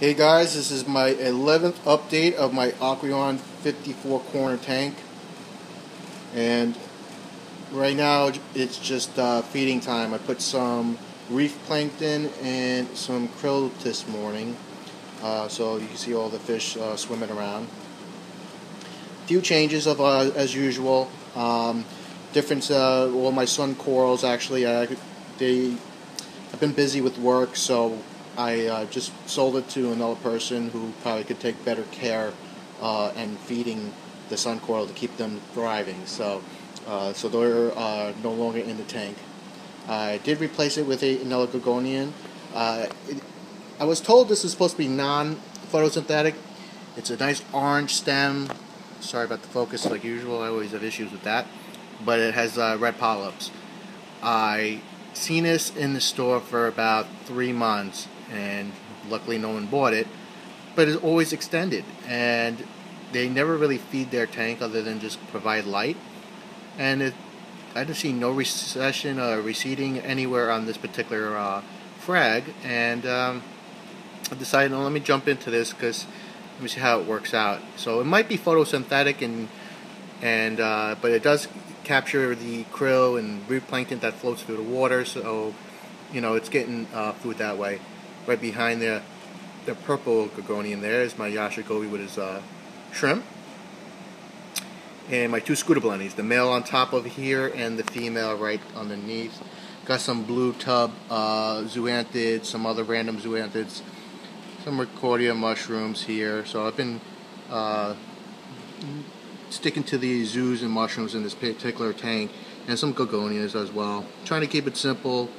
Hey guys, this is my 11th update of my Aqueon 54 corner tank, and right now it's just feeding time. I put some reef plankton and some krill this morning, so you can see all the fish swimming around. A few changes of as usual. Difference. Well, my sun corals actually I've been busy with work, so I just sold it to another person who probably could take better care and feeding the sun coral to keep them thriving. So they're no longer in the tank. I did replace it with another Gorgonian. I was told this is supposed to be non-photosynthetic. It's a nice orange stem. Sorry about the focus, like usual. I always have issues with that. But it has red polyps. I seen this in the store for about 3 months, and luckily no one bought it, but it's always extended, and they never really feed their tank other than just provide light, and I just see no recession or receding anywhere on this particular frag, and I decided, well, let me jump into this because let me see how it works out. So it might be photosynthetic, but it does capture the krill and reef plankton that floats through the water, so it's getting food that way. Right behind the purple Gorgonian there is my yasha goby with his shrimp, and my two scooter blennies, the male on top of here and the female right underneath. Got some blue tub zooanthids, some other random zoanthids, some Recordia mushrooms here. So I've been sticking to the zoos and mushrooms in this particular tank, and some Gorgonians as well. Trying to keep it simple,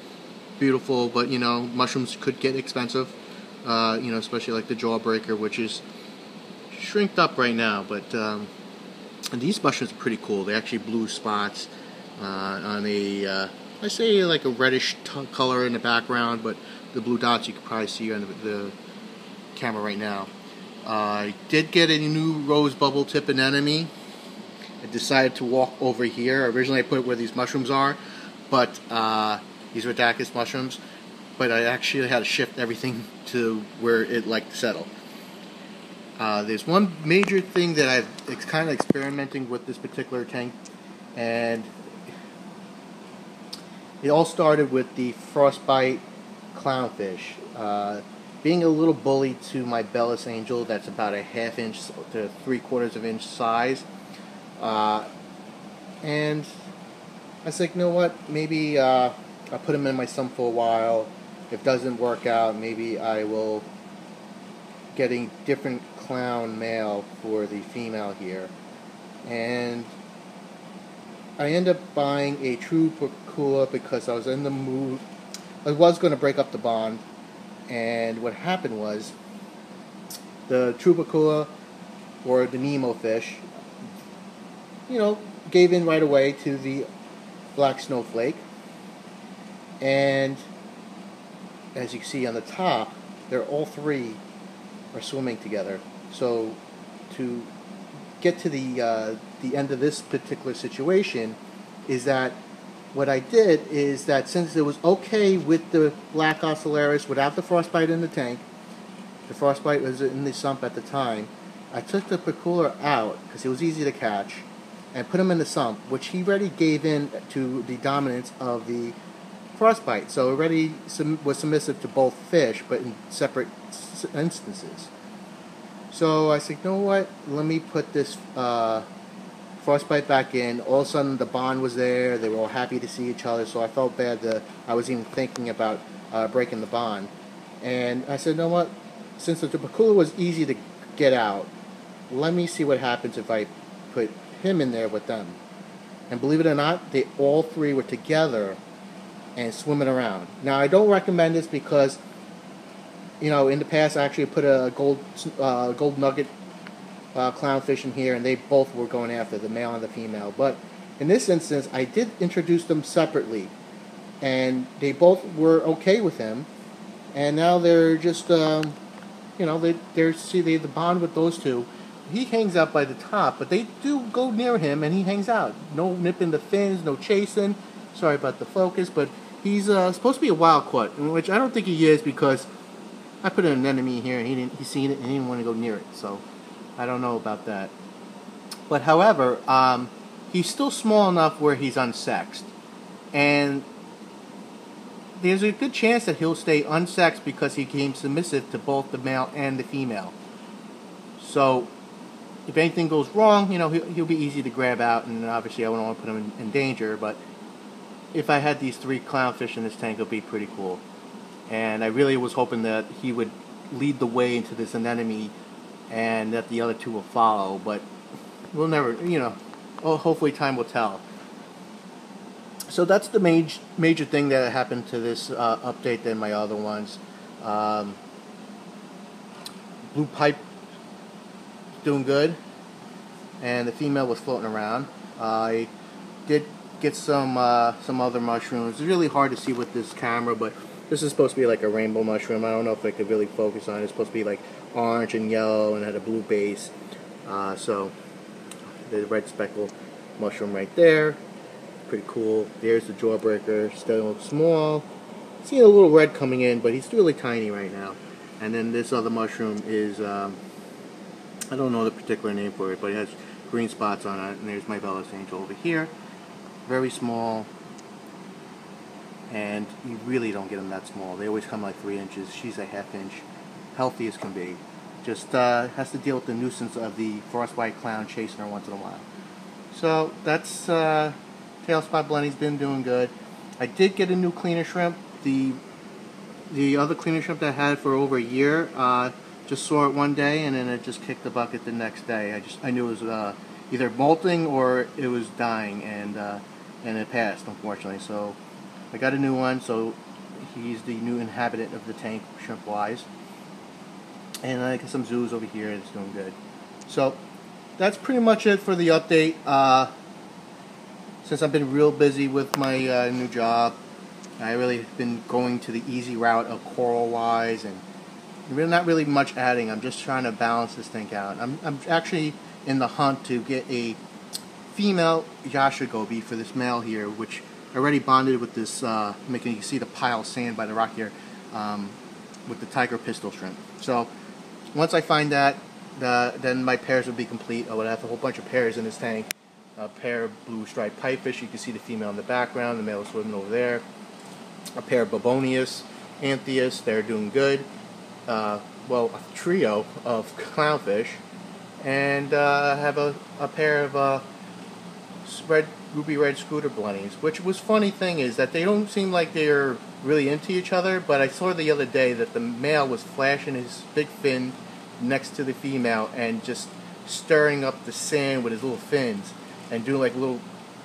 beautiful, but mushrooms could get expensive, especially like the jawbreaker, which is shrinked up right now, but and these mushrooms are pretty cool. They actually blue spots on I say like a reddish color in the background, but the blue dots you can probably see on the camera right now. I did get a new rose bubble tip anemone. I decided to walk over here. Originally I put it where these mushrooms are, but these rhodactis mushrooms, but I actually had to shift everything to where it liked to settle. There's one major thing that it's kind of experimenting with this particular tank, and it all started with the frostbite clownfish. Being a little bully to my bellus angel, that's about a 1/2 inch to 3/4 of inch size, and I was like, you know what, maybe I'll put him in my sump for a while. If it doesn't work out, maybe I will get a different clown male for the female here. And I ended up buying a true pacula because I was in the mood. I was going to break up the bond, and what happened was the true pacula, or the Nemo fish, gave in right away to the black snowflake. And as you can see on the top, they're all three are swimming together. So to get to the end of this particular situation is that what I did is that since it was okay with the black ocellaris without the frostbite in the tank, the frostbite was in the sump at the time, I took the pacula out because it was easy to catch and put him in the sump, which he already gave in to the dominance of the frostbite, so already was submissive to both fish, but in separate instances. So I said, you know what, let me put this frostbite back in. All of a sudden the bond was there, they were all happy to see each other, so I felt bad that I was even thinking about breaking the bond. And I said, you know what, since the pacula was easy to get out, let me see what happens if I put him in there with them. And believe it or not, they all three were together and swimming around. Now I don't recommend this because in the past I actually put a gold nugget clownfish in here, and they both were going after the male and the female. But in this instance I did introduce them separately, and they both were okay with him, and now they're just the bond with those two. He hangs out by the top, but they do go near him and he hangs out. No nipping the fins, no chasing. Sorry about the focus, but he's supposed to be a wild caught, which I don't think he is, because I put an anemone here, and he seen it and he didn't want to go near it. So I don't know about that. But however, he's still small enough where he's unsexed, and there's a good chance that he'll stay unsexed because he became submissive to both the male and the female. So if anything goes wrong, you know, he'll be easy to grab out, and obviously I wouldn't want to put him in danger, but if I had these 3 clownfish in this tank, it would be pretty cool. And I really was hoping that he would lead the way into this anemone and that the other 2 will follow, but we'll never, you know, hopefully time will tell. So that's the major thing that happened to this update than my other ones. Blue pipe doing good, and the female was floating around. I did get some other mushrooms. It's really hard to see with this camera, but this is supposed to be like a rainbow mushroom. I don't know if I could really focus on it. It's supposed to be like orange and yellow and had a blue base. So the red speckled mushroom right there, pretty cool. There's the jawbreaker, still small. Seeing a little red coming in, but he's really tiny right now. And then this other mushroom is I don't know the particular name for it, but it has green spots on it. And there's my bellus angel over here, very small. And you really don't get them that small. They always come like 3 inches. She's a ½ inch, healthy as can be. Just has to deal with the nuisance of the frostbite clown chasing her once in a while. So that's tailspot blenny's been doing good. I did get a new cleaner shrimp. The other cleaner shrimp that I had for over a year, just saw it one day and then it just kicked the bucket the next day. I knew it was either molting or it was dying, and it passed, unfortunately. So I got a new one. So he's the new inhabitant of the tank, shrimp wise. And I got some zoos over here that's doing good. So that's pretty much it for the update. Since I've been real busy with my new job, I really have been going to the easy route of coral wise, and really not really much adding. I'm just trying to balance this thing out. I'm actually in the hunt to get a female yasha goby for this male here, which I already bonded with this, making you see the pile of sand by the rock here, with the tiger pistol shrimp. So once I find that, then my pairs would be complete. I would have a whole bunch of pairs in this tank. A pair of blue striped pipefish. You can see the female in the background. The male is swimming over there. A pair of Gorgonian, anthias. They're doing good. Well, a trio of clownfish, and I have a pair of ruby red scooter blennies. Which was funny thing is that they don't seem like they're really into each other, but I saw the other day that the male was flashing his big fin next to the female and just stirring up the sand with his little fins and doing like a little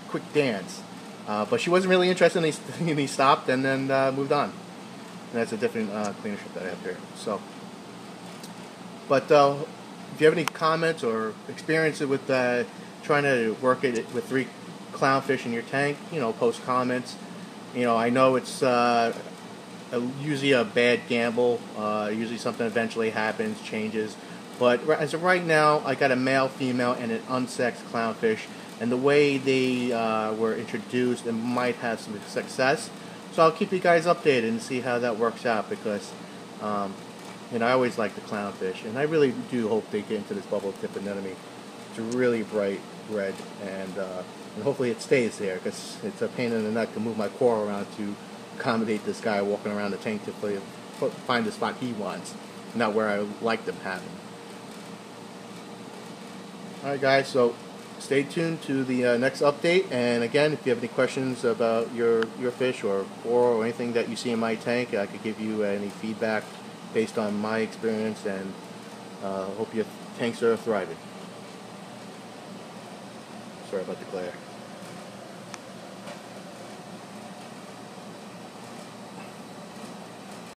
quick dance. But she wasn't really interested, and he stopped and then moved on. And that's a different cleaner ship that I have here. So, but if you have any comments or experience with trying to work it with 3 clownfish in your tank, you know, post comments. You know, I know it's usually a bad gamble. Usually something eventually happens, changes. But as of right now, I got a male, female, and an unsexed clownfish. And the way they were introduced, it might have some success. So I'll keep you guys updated and see how that works out, because you know, I always like the clownfish, and I really do hope they get into this bubble tip anemone. It's really bright red, and hopefully it stays there, because it's a pain in the neck to move my coral around to accommodate this guy walking around the tank to find the spot he wants, not where I like them having. Alright guys, so stay tuned to the next update, and again, if you have any questions about your fish or coral or anything that you see in my tank, I could give you any feedback based on my experience, and hope your tanks are thriving. Sorry about the glare.